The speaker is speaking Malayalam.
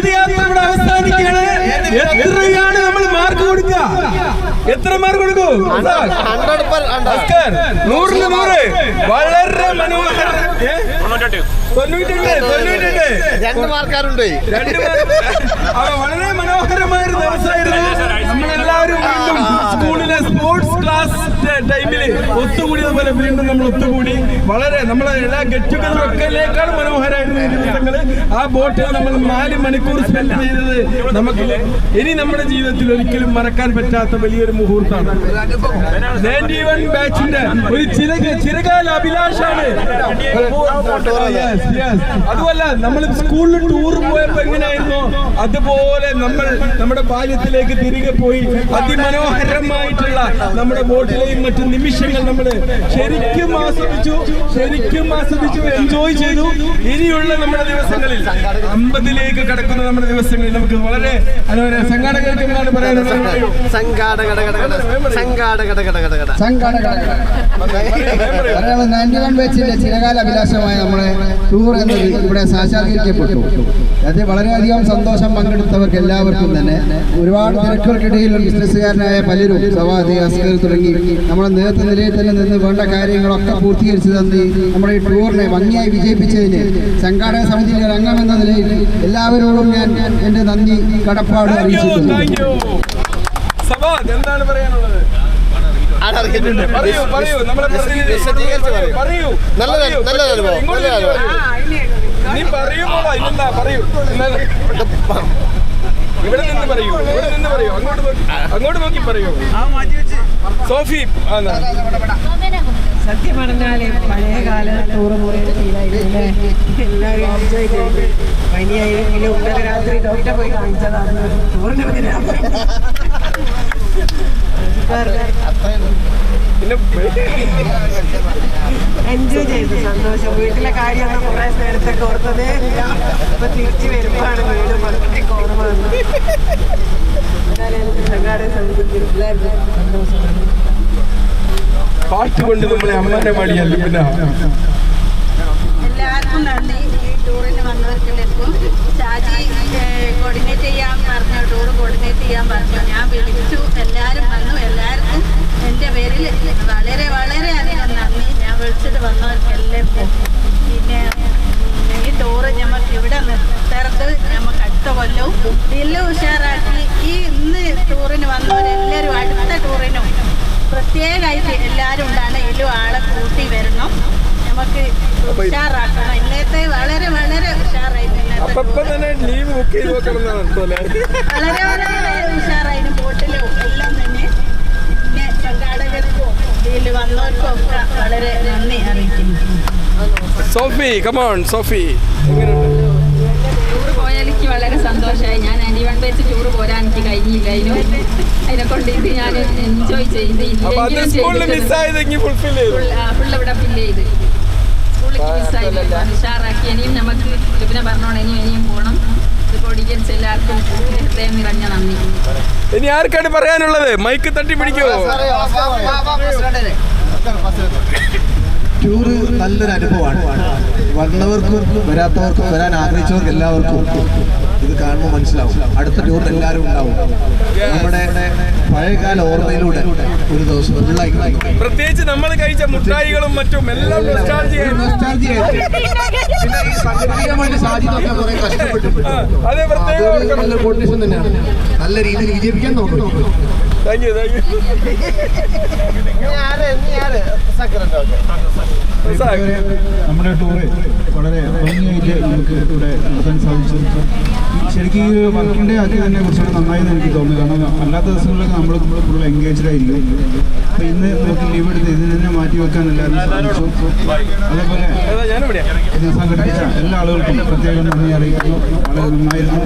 ഘോഷയാത്ര ഇവിടെ അവസാനിക്കുകയാണ്. എത്രയാണ് നമ്മൾ മാർക്ക് കൊടുക്കുക? എത്ര മാർക്ക് കൊടുക്കൂ? 100-ന് 100. വളരെ മനോഹരം. 2 മാർക്കാരുണ്ട്. വളരെ മനോഹരമായ ഒരു ദിവസമായിരുന്നു. നമ്മളെല്ലാവരും വീണ്ടും സ്കൂളിലെ സ്പോർട്സ് ക്ലാസ് ടൈമില് ഒത്തുകൂടിയതുപോലെ വീണ്ടും നമ്മൾ ഒത്തുകൂടി. വളരെ നമ്മളെ എല്ലാ ഗെറ്റ് ടുഗദറൊക്കെക്കാൾ മനോഹരമായിരുന്നു ഈ ദിവസങ്ങള്. ആ ബോട്ടിൽ നമ്മൾ 4 മണിക്കൂർ സ്പെൻഡ് ചെയ്തത് നമുക്ക് ഇനി നമ്മുടെ ജീവിതത്തിൽ ഒരിക്കലും മറക്കാൻ പറ്റാത്ത വലിയൊരു മുഹൂർത്തമാണ്. 91 ബാച്ചിന്റെ ഒരു ചിരകാല അഭിലാഷാണ്. അതുമല്ല, നമ്മൾ സ്കൂളിൽ ടൂർ പോയപ്പോ എങ്ങനെയായിരുന്നോ അതുപോലെ നമ്മൾ നമ്മുടെ ബാല്യത്തിലേക്ക് തിരികെ പോയി അതിമനോഹരമായിട്ടുള്ള നമ്മുടെ ബോട്ടിലെയും മറ്റു നിമിഷങ്ങൾ നമ്മൾ ശരിക്കും ആസ്വദിച്ചു, എൻജോയ് ചെയ്തു. ഇനിയുള്ള നമ്മുടെ ദിവസങ്ങളിൽ 50ലേക്ക് കടക്കുന്ന നമ്മുടെ ദിവസങ്ങളിൽ നമുക്ക് വളരെ സംഘാടകർക്ക് എന്താണ് പറയാനുള്ളത്? 91 ബാച്ചിന്റെ ചിരകാല അഭിലാഷമായ നമ്മുടെ ടൂർ എന്നത് ഇവിടെ സാക്ഷാത്കരിക്കപ്പെട്ടു. അത് വളരെയധികം സന്തോഷം പങ്കെടുത്തവർക്ക് എല്ലാവർക്കും തന്നെ. ഒരുപാട് തിരക്കുകൾക്കിടയിൽ ബിസിനസ്സുകാരനായ പലരും സവാദി അസ്കർ തുടങ്ങി നമ്മുടെ നേതൃത്വ നിലയിൽ തന്നെ നിന്ന് വേണ്ട കാര്യങ്ങളൊക്കെ പൂർത്തീകരിച്ചു തന്നി നമ്മുടെ ഈ ടൂറിനെ ഭംഗിയായി വിജയിപ്പിച്ചതിന് സംഘാടക സമിതിയിലെ അംഗം എന്ന നിലയിൽ എല്ലാവരോടും ഞാൻ എൻ്റെ നന്ദി കടപ്പാട് അറിയിച്ചിട്ടുണ്ട്. എന്താണ് പറയാനുള്ളത്? നീ പറയുമോ? ഇല്ലെന്നാ പറയൂ. ഇവിടെ നിന്ന് പറയൂ. അങ്ങോട്ട് നോക്കി പറയൂ. സോഫി, സത്യം പറഞ്ഞാല് പഴയകാല ടൂറ് പോലെ ഫീലായിരുന്നു. എല്ലാവരും എൻജോയ് ചെയ്തു. പനിയായെങ്കിലും ഇന്നലെ രാത്രി ഡോക്ടറെ പോയി കാണിച്ചതാണ് ടൂറിന് വരാൻ. എൻജോയ് ചെയ്തു, സന്തോഷം. വീട്ടിലെ കാര്യമാണ് കുറെ നേരത്തൊക്കെ ഓർത്തതേ ഇല്ല. ഇപ്പൊ തിരിച്ചു വരുമ്പോഴാണ് വീട് വളരെ കുറവാണ്. സംഘാടക സമിതിക്ക് എല്ലാവർക്കും സന്തോഷമാണ്. പാട്ട് കൊണ്ട് നമ്മളെ അമ്മനെ പാടിയല്ല. പിന്നെ എല്ലാവർക്കും നന്ദി. ഈ ടൂറിന് വന്നവർക്കെല്ലാവർക്കും. ഷാജി കോർഡിനേറ്റ് ചെയ്യാൻ പറഞ്ഞു, ടൂർ കോർഡിനേറ്റ് ചെയ്യാൻ പറഞ്ഞു. ഞാൻ വിളിച്ചു, എല്ലാവരും വന്നു. എല്ലാവർക്കും എൻ്റെ പേരിൽ വളരെ വളരെ അധികം നന്ദി. ഞാൻ വിളിച്ചിട്ട് വന്നവർക്കെല്ലാവർക്കും. പിന്നെ ഈ ടൂറ് നമുക്ക് ഇവിടെ നിർത്തരുത്. നമുക്ക് അടുത്ത കൊല്ലവും വലിയ ഉഷാറാക്കി. ഈ ഇന്ന് ടൂറിന് വന്നവരെല്ലാവരും അടുത്ത ടൂറിനും പ്രത്യേകമായിട്ട് എല്ലാവരും ഉണ്ടാണ്. ഇതിലും ആളെ കൂട്ടി വരണം. നമുക്ക് ഉഷാറാക്കണം. ഇന്നത്തെ വളരെ വളരെ ഉഷാറായിരുന്നു. ലീവ് ബുക്ക് ചെയ്ത് വളരെ വളരെ ഉഷാറായിരുന്നു. ബോട്ടിലും എല്ലാം തന്നെ. പിന്നെ സംഘാടകർക്കും ഇതിൽ വന്നവർക്കും ഒക്കെ വളരെ നന്ദി അറിയിക്കുന്നു. സോഫി, കമോൺ സോഫി. ടൂർ പോയാൽ എനിക്ക് വളരെ സന്തോഷമായി. ഞാൻ 91 ബാച്ച് ടൂർ പോരാൻ എനിക്ക് കഴിഞ്ഞില്ല. അതിനെ കൊണ്ട് ഇത് ഞാൻ എൻജോയ് ചെയ്ത് ഫുൾ ഇവിടെ ഫില്ല് ചെയ്ത് സ്കൂളിലേക്ക് മിസ്സായില്ല. ഉഷാറാക്കി. ഇനിയും നമുക്ക് പിന്നെ പറഞ്ഞോണം, ഇനിയും പോകണം. ഇത് ഓഡിയൻസ് എല്ലാവർക്കും ഹൃദയം നിറഞ്ഞ നന്ദി. ഇനി ആർക്കാണ് പറയാനുള്ളത്? മൈക്ക് തട്ടി പിടിക്കുമോ? ടൂറ് നല്ലൊരു അനുഭവമാണ്. വന്നവർക്കും വരാത്തവർക്കും വരാൻ ആഗ്രഹിച്ചവർക്ക് എല്ലാവർക്കും ഇത് കാണുമ്പോൾ മനസ്സിലാവും. അടുത്ത ടൂറിൽ എല്ലാവരും ഉണ്ടാവും. നമ്മുടെ പഴയകാല ഓർമ്മയിലൂടെ ഒരു ദിവസം ഫുള്ളായി. പ്രത്യേകിച്ച് നമ്മൾ കഴിച്ച മുട്ടായികളും മറ്റും എല്ലാം നല്ല കോർഡിനേഷൻ തന്നെയാണ്. നല്ല രീതിയിൽ വിജയിപ്പിക്കാൻ നോക്കണം. Thank you. നമ്മുടെ ടൂറ് വളരെ ഭംഗിയായിട്ട് നമുക്ക് ഇവിടെ നടത്താൻ സാധിച്ചു. ശരിക്കും ഈ വർക്കിംഗ് ഡേ ആക്കി തന്നെ കുറച്ചുകൂടെ നന്നായെന്ന് എനിക്ക് തോന്നുന്നു. കാരണം അല്ലാത്ത ദിവസങ്ങളിലൊക്കെ നമ്മൾ ഫുൾ എൻഗേജ്ഡ് ആയിരിക്കും. അപ്പോൾ ഇന്ന് നമുക്ക് ലീവ് എടുത്ത് ഇതിന് തന്നെ മാറ്റി വെക്കാൻ എല്ലാവരും സാധിച്ചു. അതേപോലെ ഇത് സംഘടിപ്പിച്ച എല്ലാ ആളുകൾക്കും പ്രത്യേകം നന്ദി അറിയിക്കുന്നു. വളരെ നന്നായിരുന്നു.